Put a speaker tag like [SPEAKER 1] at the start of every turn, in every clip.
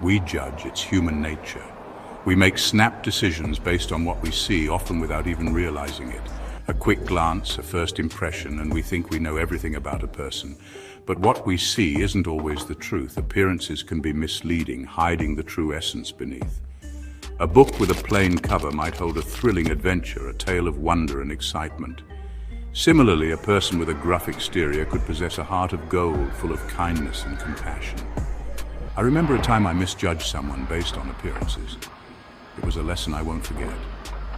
[SPEAKER 1] We judge its human nature. We make snap decisions based on what we see, often without even realizing it. A quick glance, a first impression, and we think we know everything about a person. But what we see isn't always the truth. Appearances can be misleading, hiding the true essence beneath. A book with a plain cover might hold a thrilling adventure, a tale of wonder and excitement. Similarly, a person with a gruff exterior could possess a heart of gold, full of kindness and compassion. I remember a time I misjudged someone based on appearances. It was a lesson I won't forget.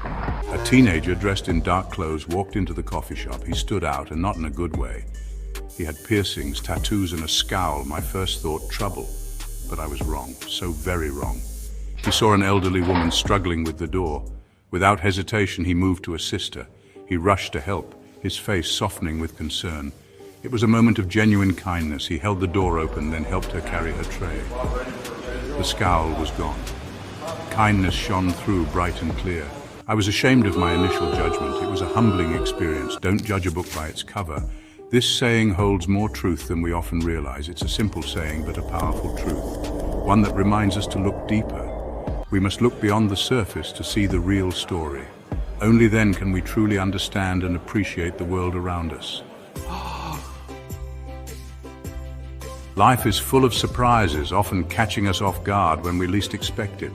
[SPEAKER 1] A teenager dressed in dark clothes walked into the coffee shop. He stood out, and not in a good way. He had piercings, tattoos, and a scowl. My first thought, trouble. But I was wrong, so very wrong. He saw an elderly woman struggling with the door. Without hesitation, he moved to assist her. He rushed to help, his face softening with concern. It was a moment of genuine kindness. He held the door open, then helped her carry her tray. The scowl was gone. Kindness shone through, bright and clear. I was ashamed of my initial judgment. It was a humbling experience. Don't judge a book by its cover. This saying holds more truth than we often realize. It's a simple saying, but a powerful truth. One that reminds us to look deeper. We must look beyond the surface to see the real story. Only then can we truly understand and appreciate the world around us. Life is full of surprises, often catching us off guard when we least expect it.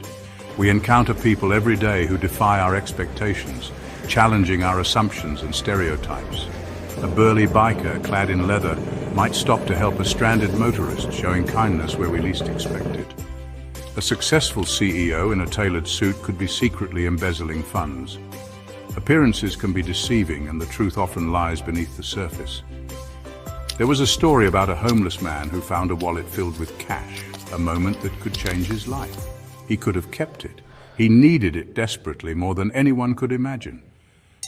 [SPEAKER 1] We encounter people every day who defy our expectations, challenging our assumptions and stereotypes. A burly biker clad in leather might stop to help a stranded motorist, showing kindness where we least expect it. A successful CEO in a tailored suit could be secretly embezzling funds. Appearances can be deceiving, and the truth often lies beneath the surface. There was a story about a homeless man who found a wallet filled with cash, a moment that could change his life. He could have kept it. He needed it desperately, more than anyone could imagine.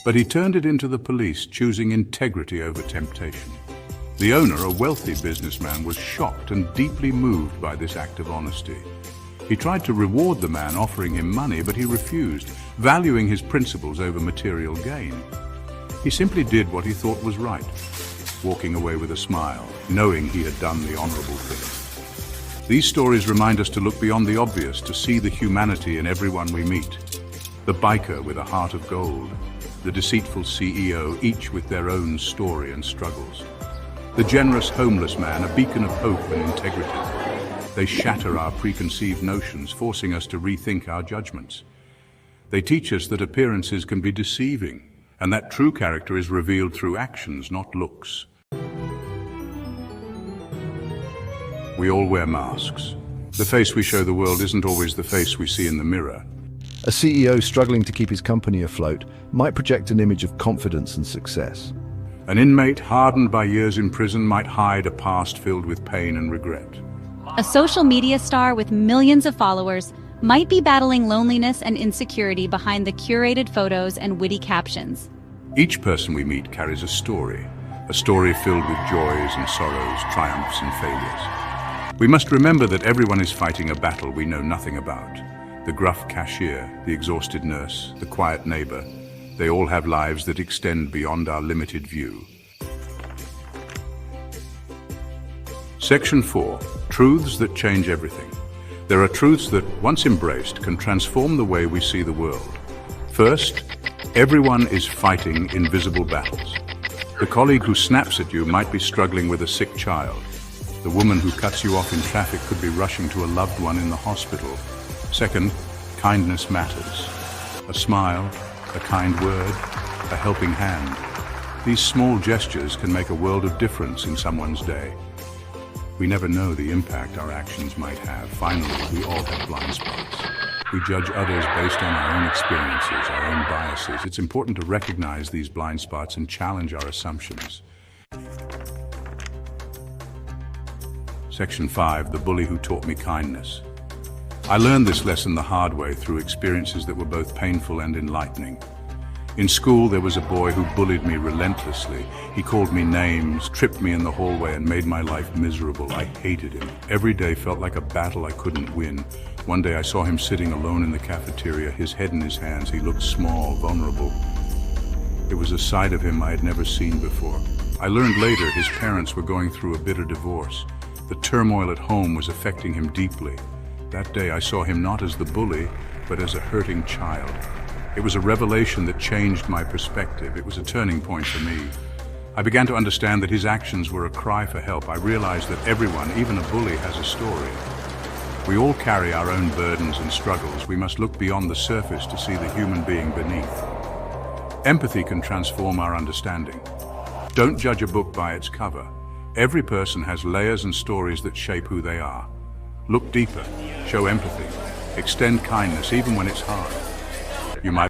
[SPEAKER 1] But he turned it into the police, choosing integrity over temptation. The owner, a wealthy businessman, was shocked and deeply moved by this act of honesty. He tried to reward the man, offering him money, but he refused, valuing his principles over material gain. He simply did what he thought was right, walking away with a smile, knowing he had done the honorable thing. These stories remind us to look beyond the obvious, to see the humanity in everyone we meet. The biker with a heart of gold, the deceitful CEO, each with their own story and struggles. The generous homeless man, a beacon of hope and integrity. They shatter our preconceived notions, forcing us to rethink our judgments. They teach us that appearances can be deceiving, and that true character is revealed through actions, not looks. We all wear masks. The face we show the world isn't always the face we see in the mirror.
[SPEAKER 2] A CEO struggling to keep his company afloat might project an image of confidence and success.
[SPEAKER 1] An inmate hardened by years in prison might hide a past filled with pain and regret.
[SPEAKER 3] A social media star with millions of followers might be battling loneliness and insecurity behind the curated photos and witty captions.
[SPEAKER 1] Each person we meet carries a story filled with joys and sorrows, triumphs and failures. We must remember that everyone is fighting a battle we know nothing about. The gruff cashier, the exhausted nurse, the quiet neighbor, they all have lives that extend beyond our limited view. Section 4. Truths that change everything. There are truths that, once embraced, can transform the way we see the world. First, everyone is fighting invisible battles. The colleague who snaps at you might be struggling with a sick child. The woman who cuts you off in traffic could be rushing to a loved one in the hospital. Second, kindness matters. A smile, a kind word, a helping hand. These small gestures can make a world of difference in someone's day. We never know the impact our actions might have. Finally, we all have blind spots. We judge others based on our own experiences, our own biases. It's important to recognize these blind spots and challenge our assumptions. Section 5. The bully who taught me kindness. I learned this lesson the hard way through experiences that were both painful and enlightening. In school, there was a boy who bullied me relentlessly. He called me names, tripped me in the hallway, and made my life miserable. I hated him. Every day felt like a battle I couldn't win. One day I saw him sitting alone in the cafeteria, his head in his hands. He looked small, vulnerable. It was a side of him I had never seen before. I learned later his parents were going through a bitter divorce. The turmoil at home was affecting him deeply. That day I saw him not as the bully, but as a hurting child. It was a revelation that changed my perspective. It was a turning point for me. I began to understand that his actions were a cry for help. I realized that everyone, even a bully, has a story. We all carry our own burdens and struggles. We must look beyond the surface to see the human being beneath. Empathy can transform our understanding. Don't judge a book by its cover. Every person has layers and stories that shape who they are. Look deeper, show empathy, extend kindness even when it's hard. You might